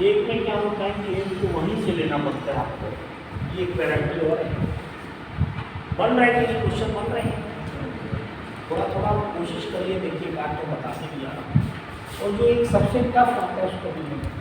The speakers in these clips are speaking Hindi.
एक में क्या होता है कि एक को वहीं से लेना पड़ता है आपको, ये एक वैरायटी और है। बन रहे हैं कि क्वेश्चन बन रहे हैं, थोड़ा थोड़ा कोशिश करिए, देखिए बात तो बताते भी आ रहा हूँ। और जो एक सबसे टफ आता है उसको भी नहीं।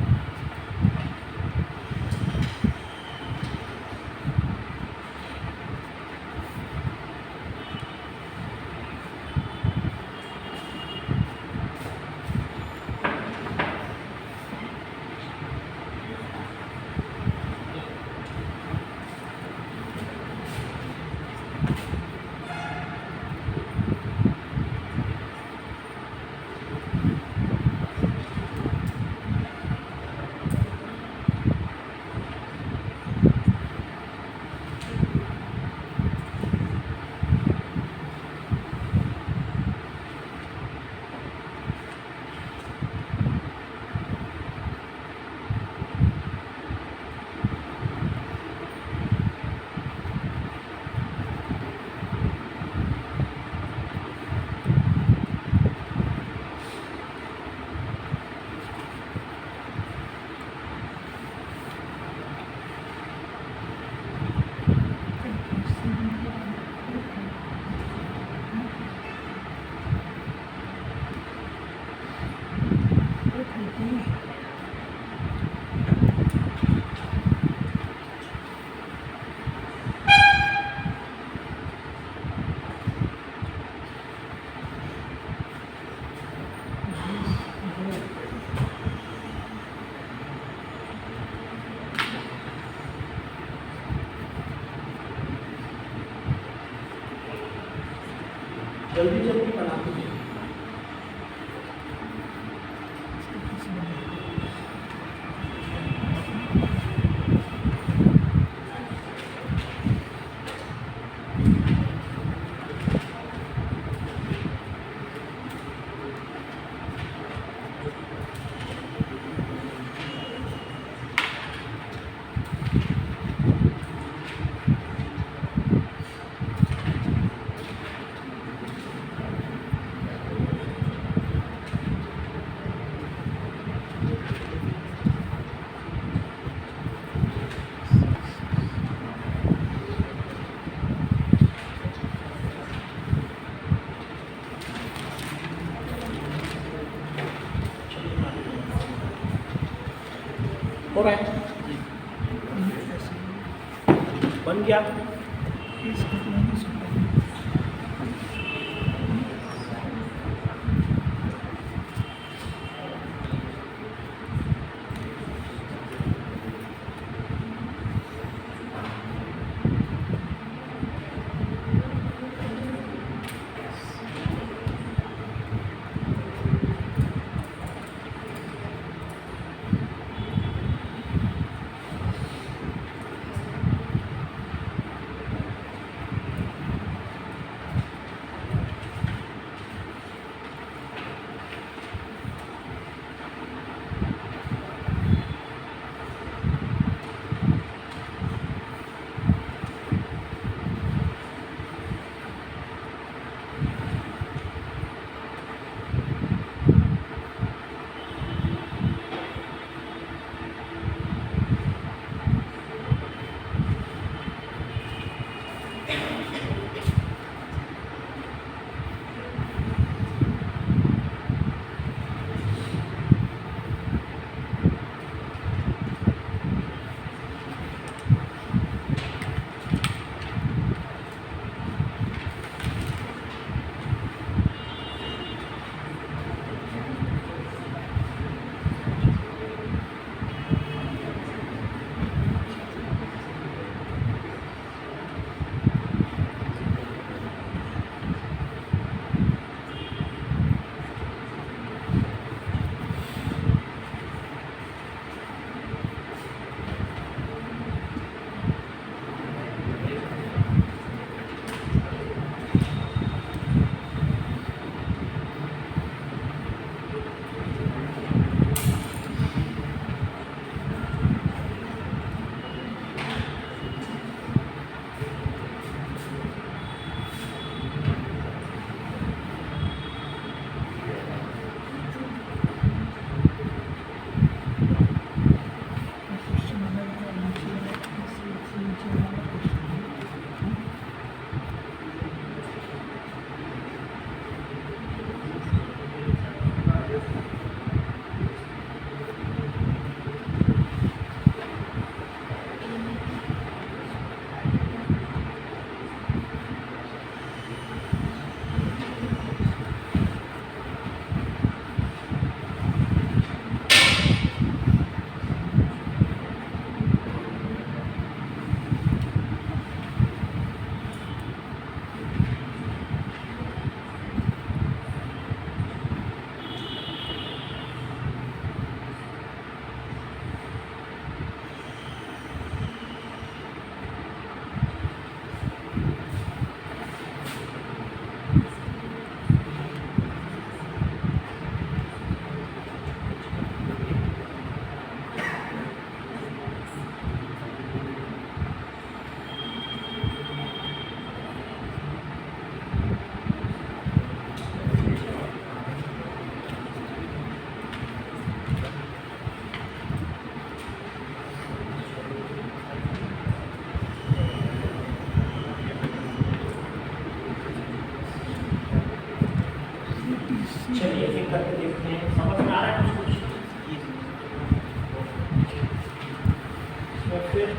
जल्दी जल्दी बना दीजिए। हो रहा है, बन गया।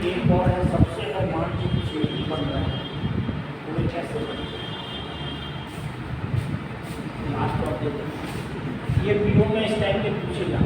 एक और है सबसे, अगर मान लीजिए कुछ यही बन रहा है तो वे कैसे बने लास्ट ऑफ देते ये पीओ में इस टाइम के पूछेगा।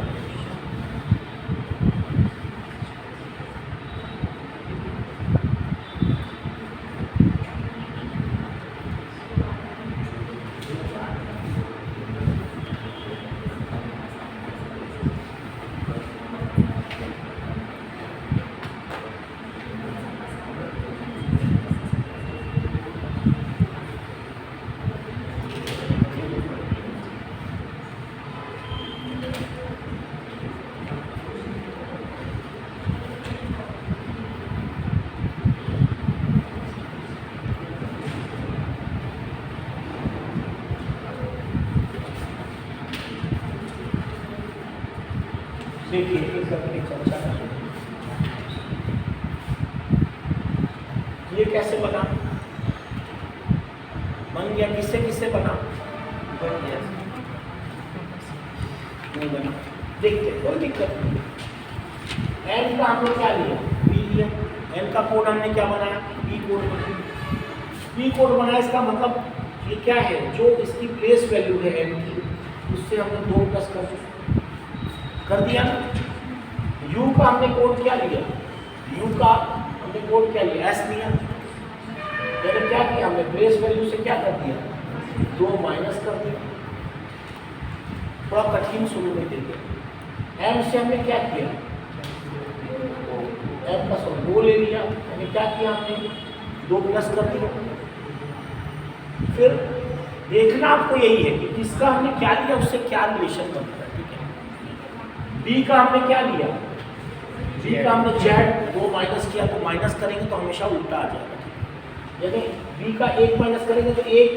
देखिए एक करके चर्चा करें ये कैसे बना, बन गया किससे किससे बना, नहीं बना। देखते कोई दिक्कत नहीं। एन का हमने क्या लिया, बी लिया। एन का कोड हमने क्या बनाया, बी कोड बनाया। बी कोड बनाया इसका मतलब ये क्या है, जो इसकी प्लेस वैल्यू है एन की उससे हमने 2 प्लस कर दिया ना। यू का हमने कोड क्या लिया, यू का हमने कोड क्या लिया, एस लिया। मैंने क्या किया, हमने प्लेस वैल्यू से क्या कर दिया, 2 माइनस कर दिया। थोड़ा कठिन शुरू में देखिए। एम से हमने क्या किया, एम का 2 ले लिया। हमने क्या किया, हमने 2 प्लस कर दिया। फिर देखना आपको यही है कि किसका हमने क्या लिया उससे क्या रिलेशन बनता है। ठीक है, बी का हमने क्या लिया, बी का हमने जेड 2 माइनस किया तो माइनस करेंगे तो हमेशा उल्टा आ जाएगा। यानी बी का 1 माइनस करेंगे तो 1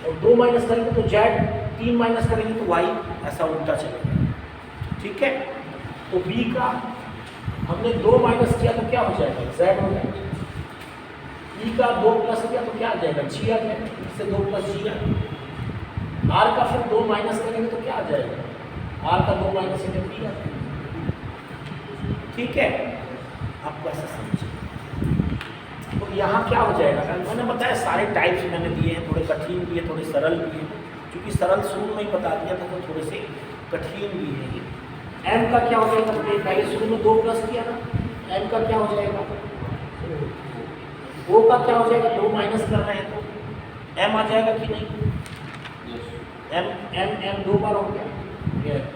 और 2 माइनस करेंगे तो जेड, 3 माइनस करेंगे तो वाई, ऐसा उल्टा चलेगा। ठीक है, तो बी का हमने 2 माइनस किया तो क्या हो जाएगा, जेड हो जाएगा। ई का 2 प्लस किया तो क्या आ जाएगा, जी आ जाएगा। इससे 2 प्लस जी आ जाएगा। आर का फिर 2 माइनस करेंगे तो क्या आ जाएगा, आर का 2 माइनस करेंगे पी आ जाएगा। ठीक है, आपको ऐसा समझिए। तो यहाँ क्या हो जाएगा, मैंने बताया सारे टाइप्स मैंने दिए हैं, थोड़े कठिन भी है थोड़े सरल भी है। क्योंकि सरल शुरू में ही बता दिया तो थोड़े से कठिन भी है ये। एम का क्या हो जाएगा, पहले शुरू में 2 प्लस किया ना, एम का क्या हो जाएगा, ओ का क्या हो जाएगा, 2 माइनस कर रहे हैं तो एम आ जाएगा कि नहीं। एम एम एम 2 बार हो गया,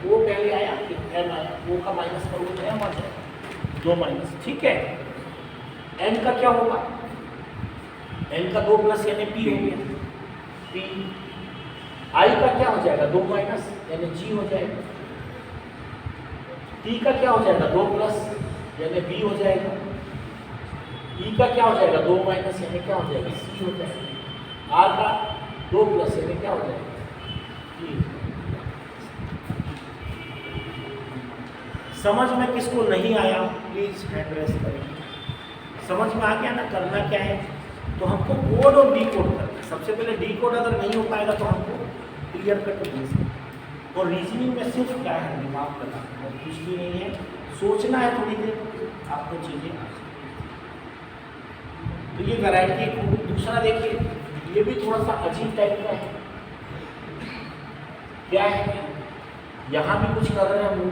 ओ पहले आया फिर एम आया, ओ का माइनस करोगे तो एम आ जाएगा, 2 माइनस। ठीक है, एन का क्या होगा, एन का 2 प्लस यानी पी हो गया, पी। आई का क्या हो जाएगा, 2 माइनस यानी जी हो जाएगा। टी का क्या हो जाएगा, 2 प्लस यानी बी हो जाएगा। ई का क्या हो जाएगा, 2 माइनस यानी क्या हो जाएगा, सी हो जाएगा। आर का 2 प्लस यानी क्या हो जाएगा, ई। समझ में किसको नहीं आया प्लीज हैंड रेस करें। समझ में आ गया ना, करना क्या है, तो हमको कोड और डी कोड करना है। सबसे पहले डी कोड अगर नहीं हो पाएगा तो हमको क्लियर कट भेजना। और रीजनिंग में सिर्फ क्या है, दिमाग लगाना, और कुछ भी नहीं है, सोचना है थोड़ी देर, आपको चीज़ें। तो ये वैरायटी कोड। दूसरा देखिए, ये भी थोड़ा सा अजीब टाइप का है। क्या है, यहाँ भी कुछ कर रहे हैं हम लोग।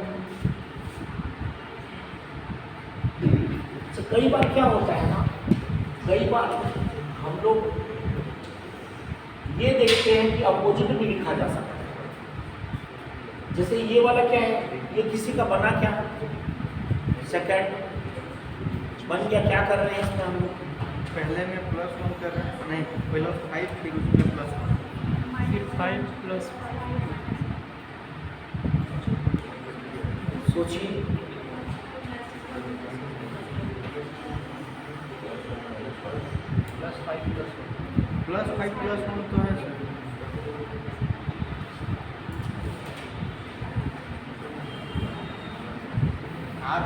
तो कई बार क्या होता है ना, कई बार हम लोग ये देखते हैं कि अपोजिट भी लिखा जा सकता है। जैसे ये वाला क्या है, ये किसी का बना क्या, सेकंड बन गया। क्या कर रहे हैं इसमें हम लोग, पहले में +1 कर रहे हैं, नहीं पहले 5 फिर उसमें +1 फिर 5 + सोचिए। +5 +1 तो है सर। R +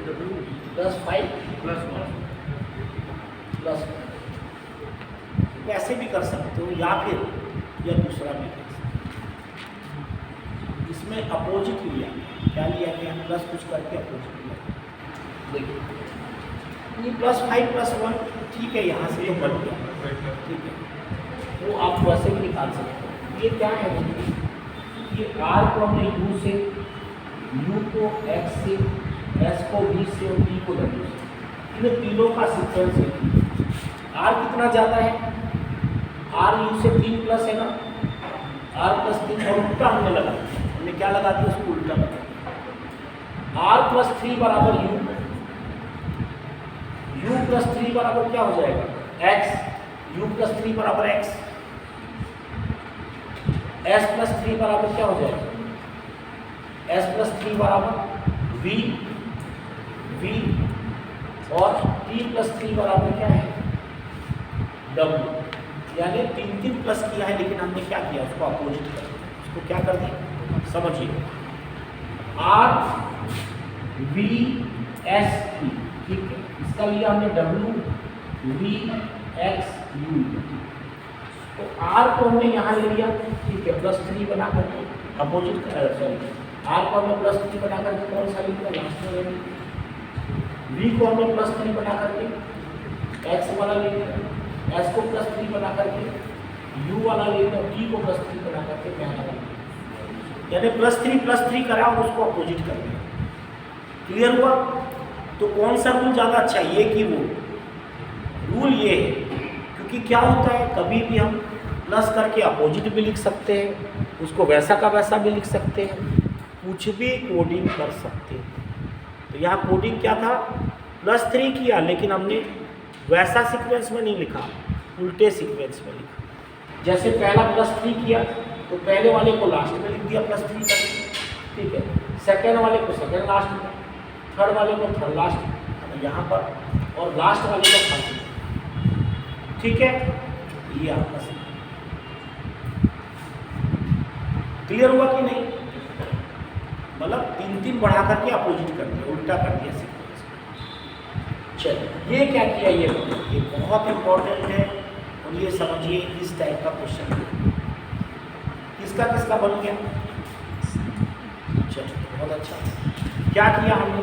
W +5 +1 प्लस ऐसे भी कर सकते हो, या फिर या दूसरा भी कर सकते हो। इसमें अपोजिट लिया, क्या लिया गया, प्लस कुछ करके अपोजिट लिया। देखिए ये +5 + 1 ठीक है, यहाँ से तो बन गया, ठीक है, वो आप वैसे भी निकाल सकते हो। ये क्या है, ये R को हमने U से, U को X से, S को V से और T को W से, इन तीनों का सीक्वेंस है। R कितना ज़्यादा है, R U से 3 प्लस है ना, R + 3 और उल्टा हमने लगा, हमने क्या लगा दिया, उसको उल्टा लगा दिया। R + 3 बराबर U, U + 3 बराबर क्या हो जाएगा, X, U + 3 बराबर X, S + 3 बराबर क्या हो जाएगा, S + 3 बराबर V, V और T + 3 बराबर क्या है, W। यानी 3 प्लस किया है, लेकिन हमने क्या किया, उसको अपोजिट कर दिया, उसको क्या कर दिया, समझिए, R V S T, ठीक है, इसका लिया हमने W V X U, तो R को हमने यहाँ ले लिया, ठीक है, +3 बना करके अपोजिट, सॉरी R को हमने +3 बना करके कौन सा लिखा, लास्ट में ले लिया। V को हमने +3 बना करके X वाला ले लिया, S को +3 बना करके U वाला ले लिया, T को +3 बना करके पहला ले लिया, यानी +3 करा और उसको अपोजिट कर दिया। क्लियर हुआ? तो कौन सा रूल ज़्यादा अच्छा है, ये कि वो? रूल ये है, क्योंकि क्या होता है, कभी भी हम प्लस करके अपोजिट भी लिख सकते हैं, उसको वैसा का वैसा भी लिख सकते हैं, कुछ भी कोडिंग कर सकते हैं। तो यहाँ कोडिंग क्या था, +3 किया, लेकिन हमने वैसा सीक्वेंस में नहीं लिखा, उल्टे सीक्वेंस में लिखा। जैसे पहला +3 किया तो पहले वाले को लास्ट में लिख दिया +3 करके, ठीक है, सेकेंड वाले को सेकेंड लास्ट में, थर्ड वाले को थर्ड लास्ट में यहाँ पर, और लास्ट वाले को फर्स्ट में, ठीक है। ये आपका क्लियर हुआ कि नहीं? मतलब 3 बढ़ा करके अपोजिट कर दिया, उल्टा कर दिया सीक्वेंस। चलिए, ये क्या किया, ये बहुत इंपॉर्टेंट है, और ये समझिए इस टाइप का क्वेश्चन है। किसका किसका बन गया, चलिए बहुत अच्छा। क्या किया हमने,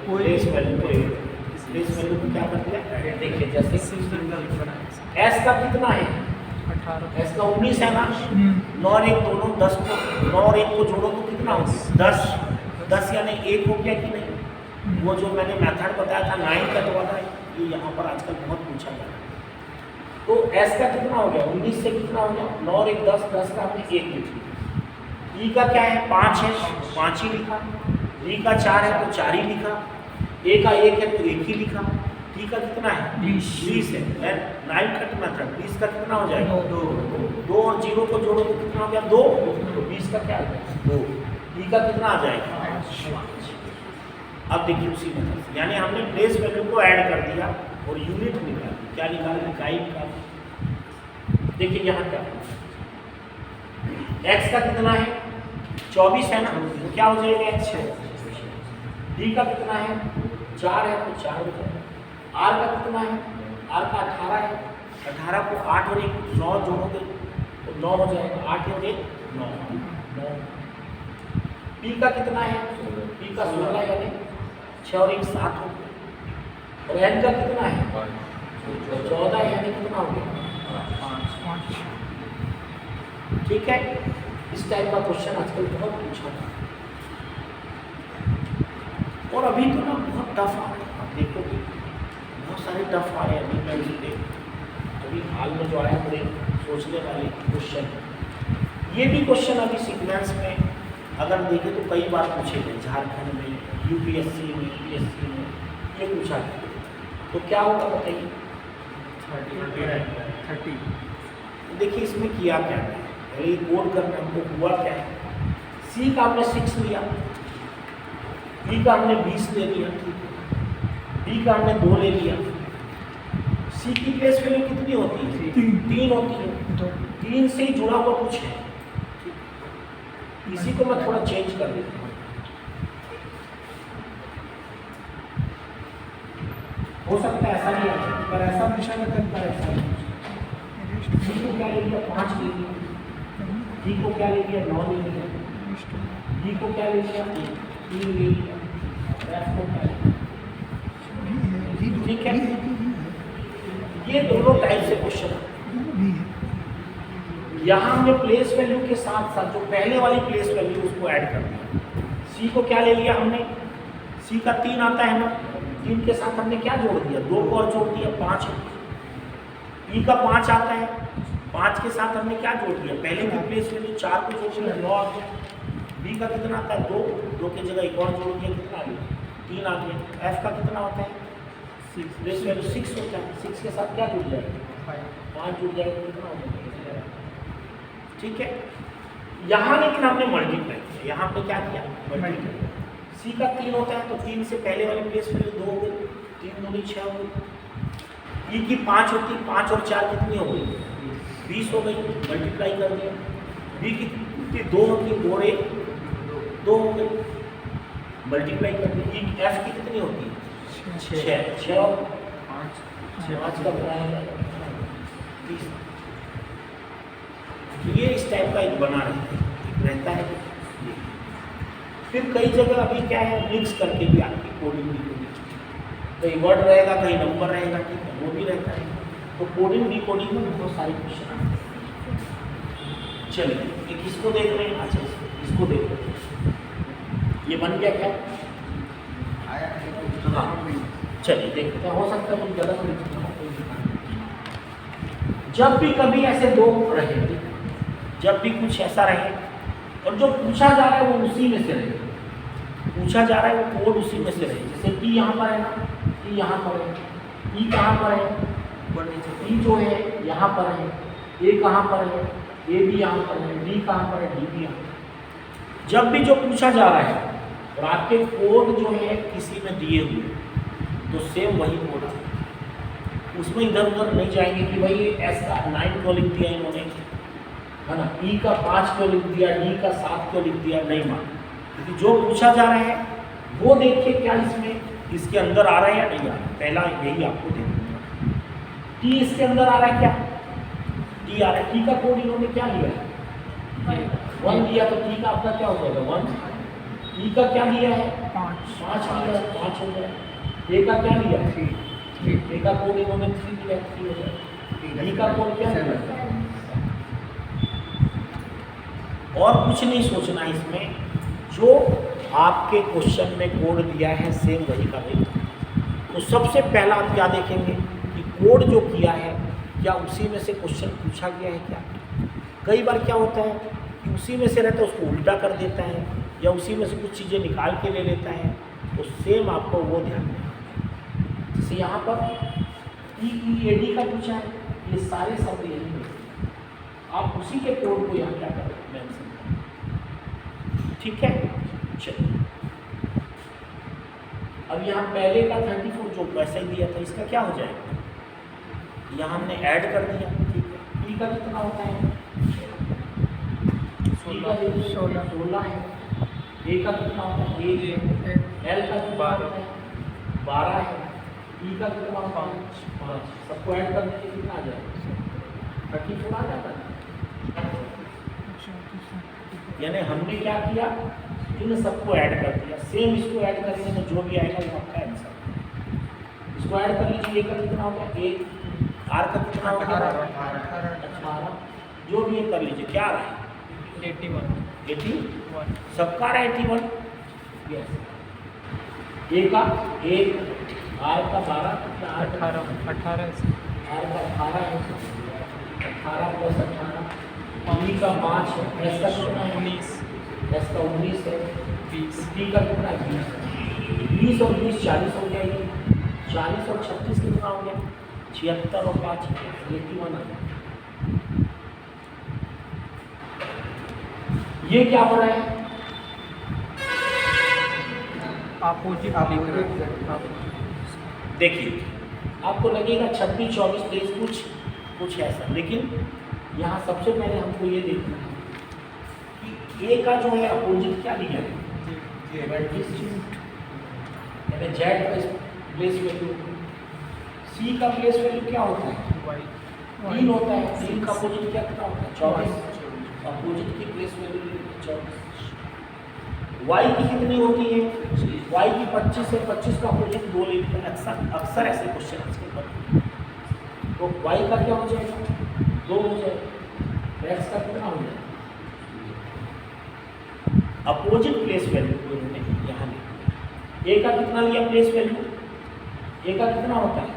प्लेस वैल्यू को क्या कर दिया, देखिए जैसे S का कितना है, 18, S का 19 है ना, 9 और 1 दोनों 10 को, 9 और 1 को जोड़ो तो कितना हो, 10 यानी 1 हो गया कि नहीं। वो जो मैंने मेथड बताया था 9 कट वाला, ये यहाँ पर आजकल बहुत पूछा गया है। तो S का कितना हो गया, 19 से कितना हो गया, 9 और 1 10 का हमने 1 लिख लिया। E का क्या है, 5 है, 5 ही लिखा। D का 4 है तो 4 ही लिखा। A का 1 है तो 1 ही लिखा। T का कितना है, 20 है, 9 कट मेथड, 20 का कितना हो जाएगा, 2 और 0 को जोड़ो तो कितना हो गया, 2, तो 20 का क्या है, 2। E का कितना आ जाएगा, 5। अब देखिए उसी मेथड से, यानी हमने प्लेस वैल्यू को ऐड कर दिया और यूनिट निकाल, क्या निकाल, इकाई निकाल। देखिए यहाँ क्या, x का कितना है, 24 है ना, तो क्या हो जाएगा, x है। D का कितना है, 4 है तो 4 हो जाएगा। R का कितना है, R का 18 है, 18 को 8 और 1 9 जोड़ोगे तो 9 हो जाएगा, 8 और 1 9। P का कितना है, P का 16 यानी 6 और 1 7 हो गया। और N का कितना है, 14 यानी कितना हो गया, 5। ठीक है, इस टाइप का क्वेश्चन आजकल बहुत पूछा था, और अभी तो ना बहुत टफ आ रहे हैं, आप देखोगे बहुत सारे टफ आ रहे हैं। अभी मैं भी अभी हाल में जो आया बड़े सोचने वाले क्वेश्चन, ये भी क्वेश्चन अभी सीक्वेंस में अगर देखें तो कई बार पूछे गए, झारखंड में, UPSC में, PSC में ये पूछा गया। तो क्या होगा बताइए, 30। देखिए इसमें किया क्या है, पहले कोड करना हमको हुआ क्या है, C का हमने 6 लिया, B का हमने 20 ले लिया, D का हमने 2 ले लिया। C की प्लेस वैल्यू कितनी होती है, 3 होती है, 3 से ही जुड़ा हुआ कुछ है। इसी को मैं थोड़ा चेंज कर देता हूँ, हो सकता है ऐसा नहीं है, पर ऐसा पूछा नहीं करता है, ऐसा C को क्या ले लिया, 5 ले लिया, D को क्या ले लिया, 9 ले लिया, D को क्या ले लिया, 3 ले लिया, F को क्या लिखना है? ठीक है, ये दोनों टाइप से क्वेश्चन है। यहाँ हमने प्लेस वैल्यू के साथ साथ जो पहले वाली प्लेस वैल्यू उसको ऐड कर दिया। सी को क्या ले लिया हमने, सी का 3 आता है ना, 3 के साथ हमने क्या जोड़ दिया, 2 को और जोड़ दिया, 5 है। ई का 5 आता है, 5 के साथ हमने क्या जोड़ दिया, पहले की प्लेस वैल्यू 4 को जोड़ दिया, 9 आ गया। बी का कितना आता है, 2, 2 की जगह एक और जोड़ दिया, कितना आ गया, 3 आ गया। एफ का कितना होता है, 6, प्लेस वैल्यू 6 होता है, 6 के साथ क्या जुड़ जाएगा, 5 जुड़ जाएगा, कितना हो जाएगा। ठीक है, यहाँ लेकिन हमने मल्टीप्लाई किया, यहाँ पे क्या किया, मल्टीप्लाई। सी का 3 होता है तो 3 से पहले वाली प्लेस वैल्यू 2 हो गई, 3 दूनी 6 हो गई। ई की 5 होती, 5 और 4 कितनी हो गई, 20 हो गई, मल्टीप्लाई कर दिया। बी की 2 होती, 2 और 1 2 हो गई, मल्टीप्लाई कर दिया। ई एफ की कितनी होती है, 6 और 5 का बनाया 30। ये इस टाइप का एक बना रहता है। फिर कई जगह अभी क्या है, मिक्स करके भी आपकी कोडिंग भी होगी, कहीं वर्ड रहेगा, कहीं नंबर रहेगा, ठीक है, वो भी रहता है। तो कोडिंग भी कोडिंग में बहुत सारे क्वेश्चन आते हैं। चलिए एक इसको देख रहे हैं, अच्छा इसको देख रहे हैं, ये बन गया क्या, हाँ चलिए देखते हैं, हो सकता है कुछ गलत लिखना हो। जब भी कभी ऐसे दो रहे, जब भी कुछ ऐसा रहे और जो पूछा जा रहा है वो उसी में से रहे, पूछा जा रहा है वो कोड उसी में से रहे। जैसे टी यहाँ पर है ना, टी यहाँ पर है, ई कहाँ पर है, ई जो है यहाँ पर है, ए कहाँ पर है, ए भी यहाँ पर है, डी कहाँ पर है, डी भी यहाँ पर। जब भी जो पूछा जा रहा है और आपके कोड जो है किसी में दिए हुए, तो सेम वही कोड है, उसमें इधर उधर नहीं जाएंगे कि भाई एस का 9 क्यों लिख दिया इन्होंने, है ना, ई का 5 क्यों लिख दिया, डी का 7 क्यों लिख दिया, नहीं मान, क्योंकि जो पूछा जा रहा है वो देखिए क्या इसमें इसके अंदर आ रहा है या नहीं आ रहा है, पहला यही आपको देखना। टी इसके अंदर आ रहा है क्या, टी आ रहा है, टी का कोड इन्होंने क्या लिया है, 1 लिया, तो टी का आपका क्या हो जाएगा 1। ई का क्या लिया है 5 लिया, 5 हो गया। ए का क्या लिया है 3, ए का कोड इन्होंने 3 लिया, 3 हो गया। डी का कोड क्या लिया, और कुछ नहीं सोचना है इसमें, जो आपके क्वेश्चन में कोड दिया है सेम वही का वही। तो सबसे पहला आप क्या देखेंगे कि कोड जो किया है क्या उसी में से क्वेश्चन पूछा गया है क्या। कई बार क्या होता है कि उसी में से रहता है उसको उल्टा कर देता है, या उसी में से कुछ चीज़ें निकाल के ले लेता है, तो सेम आपको वो ध्यान देना। जैसे यहाँ पर EEAD का पूछा है, ये सारे शब्द यही हैं, आप उसी के कोड को यहाँ क्या करें मेंशन, ठीक है। चलिए अब यहाँ पहले का 34 जो वैसा ही दिया था, इसका क्या हो जाएगा, यहाँ हमने ऐड कर दिया, ठीक है। ई का कितना होता है 16 है, ए का कितना होता है 1, एल का कितना होता है 12 है, ई का कितना होता है 5, सबको ऐड करने के कितना आ जाएगा 34 आ जाता है। यानी हमने क्या किया, इन सबको ऐड कर दिया, सेम इसको ऐड करेंगे तो जो भी आएगा वो आपका आंसर। इसको ऐड कर लीजिए, ए का कितना होगा 1, आर का कितना होगा 18, जो भी ये कर लीजिए, क्या आ रहा है 81, सबका आ रहा है 81, यस। ए का 1, आर का 12, 18, आर का 18 है, 18 प्लस 18, ई का 5 है, एस का कितना है 19, एस का 19 है, 20, डी का कितना है 20, 20 और 20 40 हो जाएगी, 40 और 36 कितना हो गया 76 और 5 81 आ गया। ये क्या हो रहा है, देखिए आपको लगेगा 26 24 23 कुछ ऐसा, लेकिन यहाँ सबसे पहले हमको ये देखना है कि ए का जो है अपोजिट क्या लिया है, यानी जेड का प्लेस वैल्यू, सी का प्लेस वैल्यू क्या होता है 3 होता है, 3 का अपोजिट क्या कितना होता है 24, अपोजिट की प्लेस वैल्यू 24। वाई की कितनी होती है y की 25 से 25 का अपोजिट 2 ले लिया, अक्सर ऐसे क्वेश्चन आजकल बनते हैं। तो y का क्या हो जाएगा 2 हो जाएगा, x का कितना हो जाएगा, अपोजिट प्लेस वैल्यू को इन्होंने यहाँ लिया। a का कितना लिया प्लेस वैल्यू, a का कितना होता है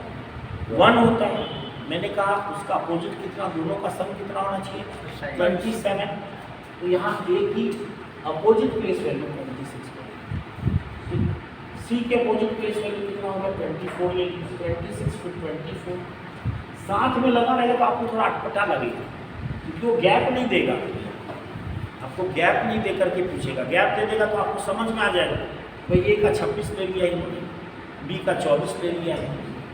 1 होता है, मैंने कहा उसका अपोजिट कितना, दोनों का सम कितना होना चाहिए 27। तो यहाँ a की अपोजिट प्लेस वैल्यू 26 को, c के अपोजिट प्लेस वैल्यू कितना होगा 24 ले लीजिए, 26 फिर 24 साथ में लगा रहेगा तो आपको थोड़ा अटपटा लगेगा, क्योंकि वो गैप नहीं देगा, आपको गैप नहीं दे करके पूछेगा, गैप दे देगा तो आपको समझ में आ जाएगा भाई a का 26 ले लिया इन्होंने, b का 24 ले लिया है,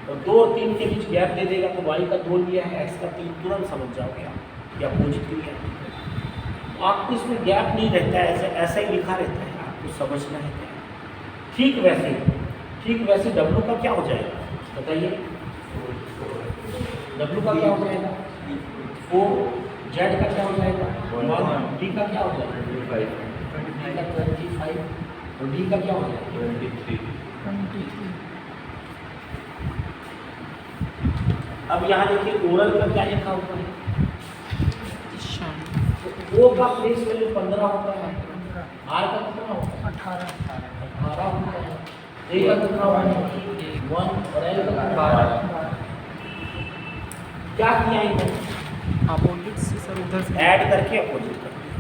और 2 और 3 के बीच गैप दे देगा तो y का 2 लिया है, x का 3, तुरंत समझ जाओगे आप या अपोजिट लिया है। आपको इसमें गैप नहीं रहता है, ऐसा ही लिखा रहता है, आपको समझना है क्या। ठीक वैसे W का क्या हो जाएगा बताइए, W का क्या हो जाएगा 4, Z का क्या हो जाएगा 1, D का क्या हो जाएगा 25 और D का क्या हो जाएगा 23। अब यहाँ देखिए ओरल का क्या लिखा हुआ है, O का प्लेस वैल्यू 15 होता है, R का कितना होता है 18 होता है, A का कितना होता है 1 और L का 12। क्या किया इन्होंने अपोजिट से सर उधर से ऐड करके अपोजिट कर दिया।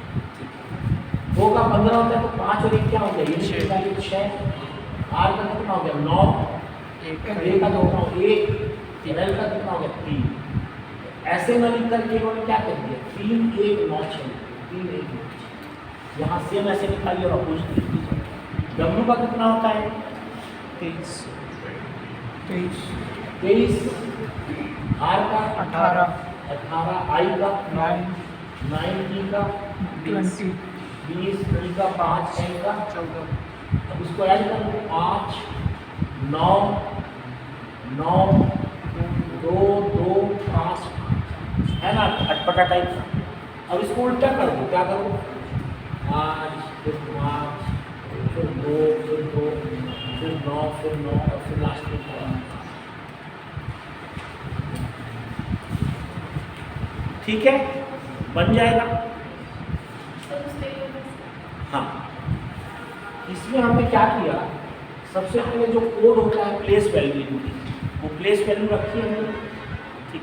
O का 15 होता है तो 5 और 1 क्या हो गया 6, R का कितना हो गया 9, A का कितना हो गया 1, L का कितना हो गया 3। ऐसे न लिख करके इन्होंने क्या कर दिया 3 1 9 6, 3 1 9 6, यहाँ सेम ऐसे निकालिए और अपोजिट लिख दीजिए। W का कितना होता है 23, R का 18, I का 9, D का 20, D का 5, N का 14। अब इसको ऐड कर लो 5 9 9 2 2 5 है ना, अटपटा टाइप का। अब इसको उल्टा कर दो, क्या करो 5 फिर 5 फिर 2 फिर 2 फिर 9 फिर 9 और फिर लास्ट में 4। ठीक है, बन जाएगा। हाँ, इसमें हमने क्या किया, सबसे पहले जो कोड होता है प्लेस वैल्यू, वो प्लेस वैल्यू रखी है हमने, ठीक,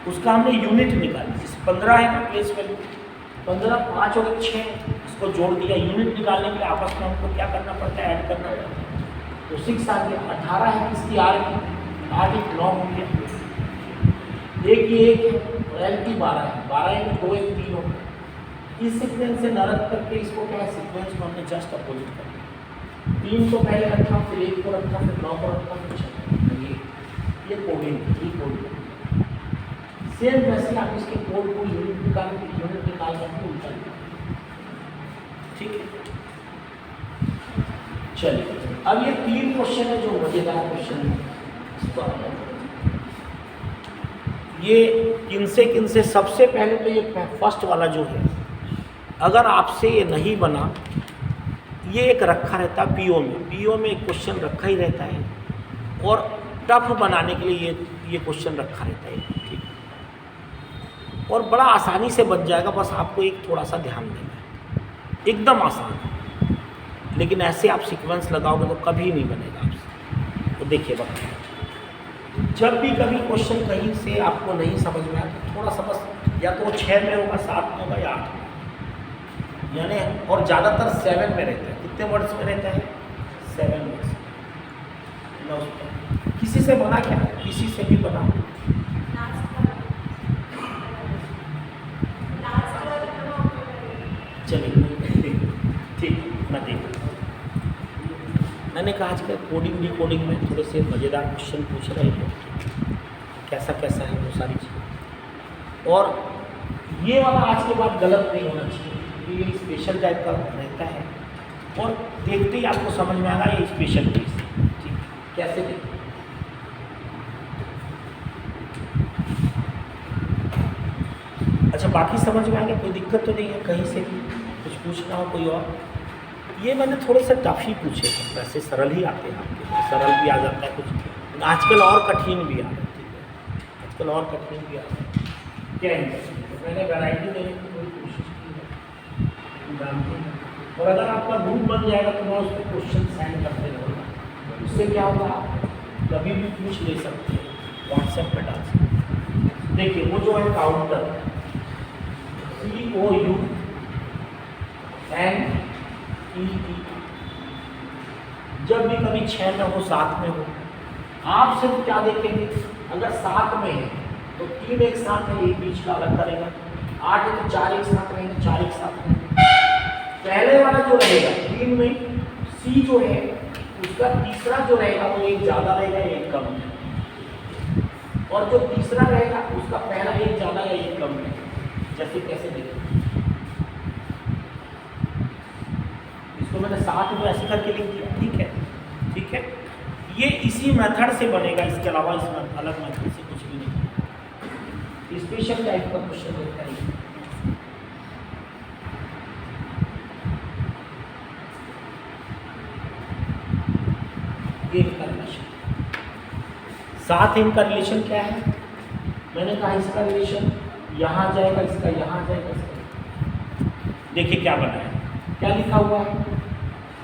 उसका हमने यूनिट निकाली। जैसे 15 है ना प्लेस वैल्यू, 15 5 और 6 इसको जोड़ दिया। यूनिट निकालने के लिए आपस में हमको क्या करना पड़ता है, ऐड करना पड़ता है। तो 6 आ गया, 18 है किसकी R की, R की 9 हो गया, A की 1 है और L की 12 है, 12 है 2 1 3 हो गया। इस सीक्वेंस से न रख करके इसको क्या है, सीक्वेंस को हमने जस्ट अपोजिट कर दिया। 3 को पहले रखा, फिर 1 को रखा, फिर 9 को रखा, फिर 6 ये कोडिंग, ये कोडिंग सेम वैसे आप इसके कोड को यूनिट निकाल करके उल्टा लिखा। ठीक है, चलिए अब ये 3 क्वेश्चन है जो मजेदार क्वेश्चन है। ये किनसे सबसे पहले तो ये फर्स्ट वाला जो है, अगर आपसे ये नहीं बना, ये एक रखा रहता है पीओ में एक क्वेश्चन रखा ही रहता है, और टफ बनाने के लिए ये क्वेश्चन रखा रहता है, ठीक, और बड़ा आसानी से बन जाएगा। बस आपको एक थोड़ा सा ध्यान देना है, एकदम आसान। लेकिन ऐसे आप सीक्वेंस लगाओगे तो कभी नहीं बनेगा आपसे। तो देखिए बता, जब भी कभी क्वेश्चन कहीं से आपको नहीं समझ में आया तो थोड़ा सा बस, या तो 6 में होगा, 7 में होगा या 8 में, यानी और ज़्यादातर 7 में रहता है। कितने वर्ड्स में रहता है 7 वर्ड्स। किसी से बना क्या, किसी से भी बना, चलिए ठीक, मैं देख, मैंने कहा आजकल कोडिंग डिकोडिंग में थोड़े से मज़ेदार क्वेश्चन पूछ रहे हैं, कैसा है वो सारी चीज़ें। और ये वाला आज के बाद गलत नहीं होना चाहिए, क्योंकि ये स्पेशल टाइप का रहता है, और देखते ही आपको समझ में आएगा ये स्पेशल केस, ठीक, कैसे देखते। अच्छा, बाकी समझ में आ गया, कोई दिक्कत तो नहीं है, कहीं से भी कुछ पूछना हो कोई और। ये मैंने थोड़े से टफ ही पूछे थे, वैसे सरल ही आते हैं आपके लिए, सरल भी आ जाता है कुछ, आजकल और कठिन भी आ रहे हैं। ठीक है, आजकल और कठिन भी आ रहे हैं। क्या है तो मैंने वैरायटी देने की थोड़ी कोशिश की है, जानते हैं। और अगर आपका ग्रुप बन जाएगा तो मैं उस पर क्वेश्चन सेंड करते रहूँगा, उससे क्या होगा आप कभी भी पूछ ले सकते हैं, व्हाट्सएप में डाल सकते हैं। देखिए वो जो है काउंटर COUNTEE, जब भी कभी 6 में हो 7 में हो, आप सिर्फ क्या देखेंगे, अगर 7 में है तो 3 एक साथ है, एक बीच का अलग करेगा। 8 है तो 4 एक साथ रहेंगे, 4 एक साथ रहेंगे। पहले वाला जो रहेगा 3 में सी जो है उसका तीसरा जो रहेगा वो एक ज़्यादा रहेगा, एक कम है, और जो तीसरा रहेगा उसका पहला एक ज़्यादा या एक कम है। जैसे कैसे देखें, इसको मैंने 7 में ऐसे करके लिख दिया। ठीक है, ठीक है, ये इसी मेथड से बनेगा, इसके अलावा इसमें अलग मेथड से कुछ भी नहीं। स्पेशल टाइप का क्वेश्चन होता है। इनका रिलेशन, साथ इनका रिलेशन क्या है, मैंने कहा इसका रिलेशन यहाँ जाएगा, इसका यहाँ जाएगा, इसका। देखिए क्या बना है, क्या लिखा हुआ है,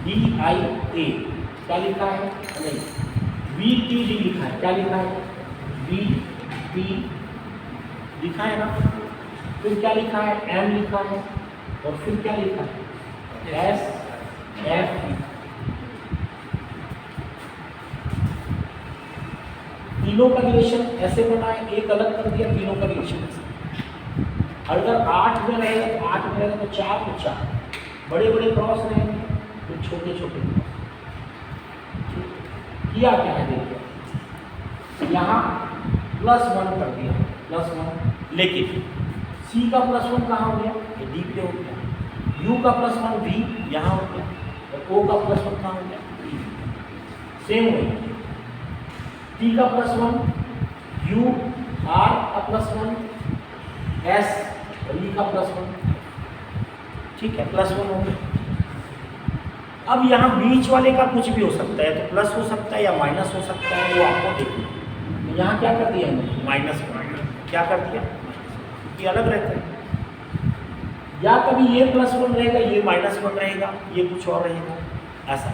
DIA, क्या लिखा है, नहीं VTD लिखा है, क्या लिखा है, VP लिखा है ना, फिर क्या लिखा है, M लिखा है, और फिर क्या लिखा है, SFE। तीनों का रिलेशन ऐसे बना है, एक अलग कर दिया, तीनों का रिलेशन ऐसे। अगर 8 में रहेगा तो 8 में रहेगा तो 4 तो 4, बड़े बड़े क्रॉस रहेंगे फिर छोटे छोटे क्रॉस। किया क्या है, देखिए यहाँ +1 कर दिया, +1, लेकिन C का +1 कहाँ हो गया, ये D पे हो गया। U का +1 V यहाँ हो गया, और O का +1 कहाँ हो गया, E। सेम वे T का +1 U, R का +1 S, और E का +1। ठीक है, +1 हो गया। अब यहाँ बीच वाले का कुछ भी हो सकता है, तो प्लस हो सकता है या माइनस हो सकता है, वो आपको देखना। तो यहाँ क्या कर दिया हमने, माइनस कर दिया। क्या कर दिया, ये अलग रहता है, या कभी ये +1 रहेगा, ये -1 रहेगा, ये कुछ और रहेगा, ऐसा।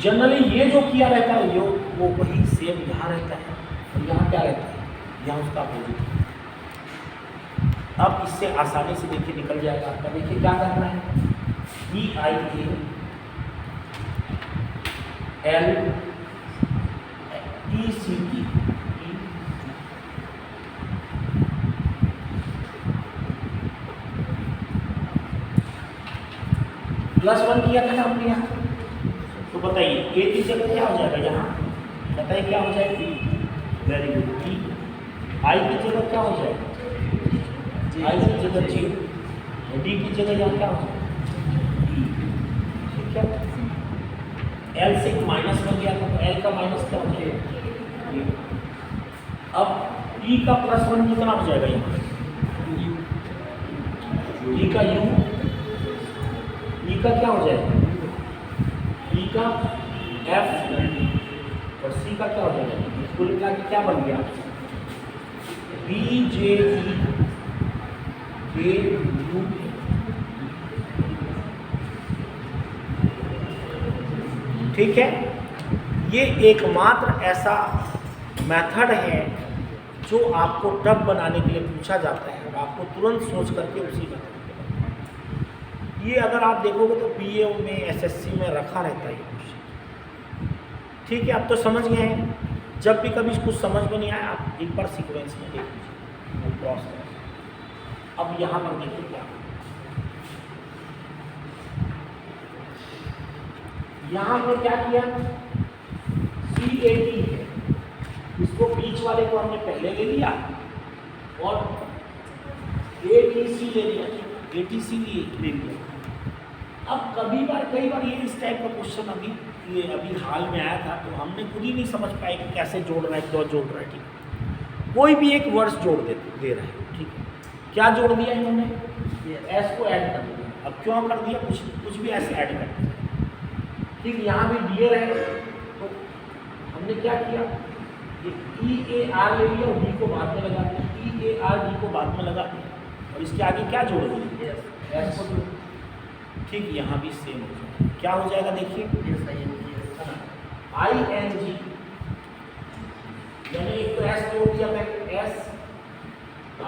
जनरली ये जो किया रहता है वो वही सेम यहाँ रहता है, और यहाँ क्या रहता है, यहाँ उसका अपोजिट। अब इससे आसानी से देखिए निकल जाएगा आपका। देखिए क्या करना है, EIA L ECT +1 किया था ना हमने यहाँ, तो बताइए A की जगह क्या हो जाएगा, यहाँ बताइए क्या हो जाएगा, वेरी गुड। I की जगह क्या हो जाएगा, I की जगह 0, D की जगह यहाँ क्या हो जाएगा, E। ठीक है, L से -1 गया था, तो L का माइनस क्या हो जाएगा, अब E का +1 कितना हो जाएगा, यहाँ E का U, E का क्या हो जाएगा, E का F, और C का क्या हो जाएगा, इसको लिखा कि क्या बन गया, BJE KU। ठीक है, ये एकमात्र ऐसा मेथड है जो आपको टब बनाने के लिए पूछा जाता है, और आपको तुरंत सोच करके उसी मेथड। ये अगर आप देखोगे तो PA में SSC में रखा रहता है ये क्वेश्चन। ठीक है, अब तो समझ गए हैं। जब भी कभी कुछ समझ में नहीं आया, आप एक बार सीक्वेंस में देख लीजिए, क्रॉस करें। अब यहाँ पर देखिए क्या, यहाँ हमने क्या किया, CAT है, इसको बीच वाले को हमने पहले ले लिया, और ATC ले लिया, ATC ले लिया। अब कई बार ये इस टाइप का क्वेश्चन अभी हाल में आया था, तो हमने खुद ही नहीं समझ पाए कि कैसे जोड़ रहा है, क्यों जोड़ रहा है। ठीक है, कोई भी एक वर्ड्स जोड़ दे रहा है। ठीक है, क्या जोड़ दिया इन्होंने, S को ऐड कर दिया। अब क्यों कर दिया, कुछ भी ऐसे ऐड कर दिया, ठीक, यहाँ भी डियर है, तो हमने क्या किया, ये EAR ले लिया और डी को बाद में लगा दिया, EAR डी को बाद में लगा दिया, और इसके आगे क्या जोड़ दिया, एस को जोड़। ठीक, यहाँ भी सेम हो जाएगा, क्या हो जाएगा देखिए, ING, यानी एक तो एस जोड़ दिया मैं, एस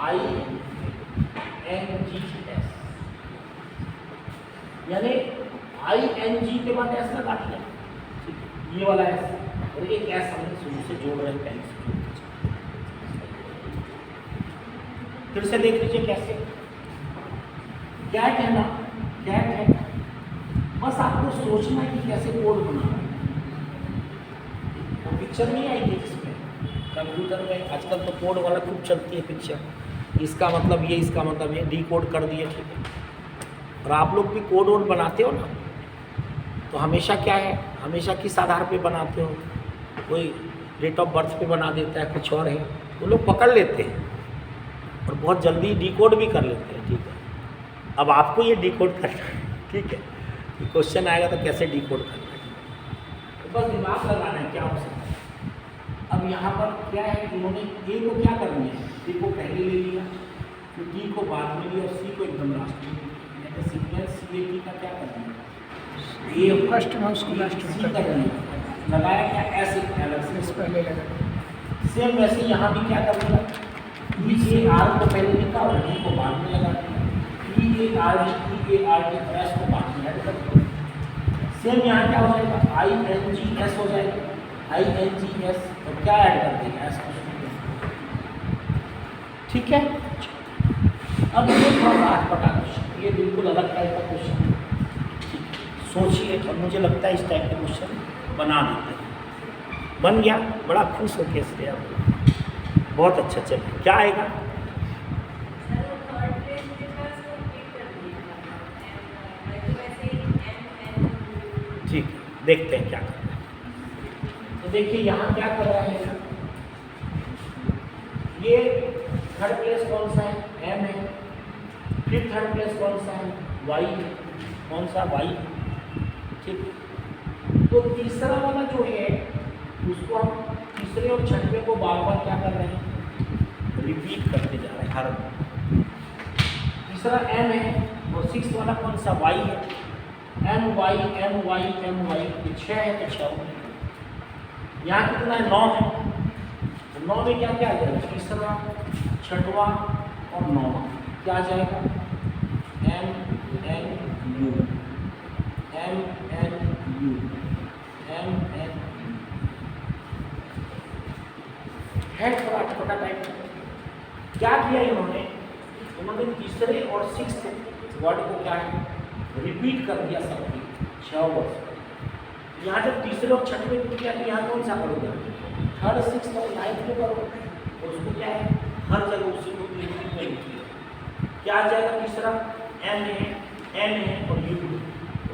INGS, यानी ING के बाद एस लगा दिया, ठीक है, ये वाला एस और एक एस हमने शुरू से जोड़ रहे हैं, पहले से जोड़ दीजिए। फिर से देख लीजिए कैसे, कैट है ना, कैट है, बस आपको सोचना है कि कैसे कोड बनाना है। वो पिक्चर नहीं आई थी जिसमें कंप्यूटर में, आजकल तो कोड वाला खूब चलती है पिक्चर, इसका मतलब ये, इसका मतलब ये, डी कोड कर दिए, ठीक है। और आप लोग भी कोड वोड बनाते हो ना, तो हमेशा क्या है, हमेशा किस आधार पे बनाते हो, कोई डेट ऑफ बर्थ पे बना देता है, कुछ और है, वो लोग पकड़ लेते हैं और बहुत जल्दी डी कोड भी कर लेते हैं, ठीक है। अब आपको ये डी कोड करना है, ठीक है, ये क्वेश्चन आएगा तो कैसे डी कोड करना है, तो बस दिमाग लगाना है क्या हो सकता है। अब यहाँ पर क्या है, इन्होंने ए को क्या कर लिया, ए को पहले ले लिया, फिर डी को बाद में लिया और सी को एकदम लास्ट में, यानी सीक्वेंस CAT का क्या कर दिया, ए फर्स्ट में उसको लास्ट में सी कर दिया, लगाया क्या, ऐसे अलग से पहले लगा। सेम वैसे यहाँ भी क्या कर दिया, EAR को पहले लिखा और डी को बाद में लगा दिया, EAR एस को बाद में ऐड कर दिया। सेम यहाँ क्या हो जाएगा, INGS हो जाएगा, INGS और क्या ऐड कर देगा, एस को, ठीक है। अब ये थोड़ा सा अटपटा क्वेश्चन, ये बिल्कुल अलग टाइप का क्वेश्चन, सोचिए, और मुझे लगता है इस टाइप के क्वेश्चन बना देते हैं। बन गया, बड़ा खुश हो के इसलिए आप, बहुत अच्छा। चलिए क्या आएगा, ठीक है, देखते हैं क्या कर रहे हैं। तो देखिए यहाँ क्या कर रहे हैं, ये थर्ड प्लेस कौन सा है, M है, फिर थर्ड प्लेस कौन सा है, Y है, कौन सा, Y, ठीक। तो तीसरा वाला जो है उसको हम तीसरे और छठवें को बार बार क्या कर रहे हैं, रिपीट करते जा रहे हैं हर बार। तीसरा M है और सिक्स वाला कौन सा, Y है, MY MY MY, 6 है तो 6, यहाँ कितना है, 9 है, तो 9 में क्या क्या आ जाएगा, तीसरा, छठवां और 9वां क्या आ जाएगा, MNU MNU MNU है, थोड़ा छोटा टाइप। क्या किया इन्होंने तीसरे और सिक्स्थ वर्ड को क्या है, रिपीट कर दिया सबकी 6 वर्ड। यहाँ जब तीसरे और छठवें को किया तो यहाँ कौन सा करोगे, थर्ड, सिक्स्थ और नाइन्थ में करोगे, और उसको क्या है, हर जगह उसी को रिपीट में लिखिए। क्या आ जाएगा, तीसरा M है, N है और U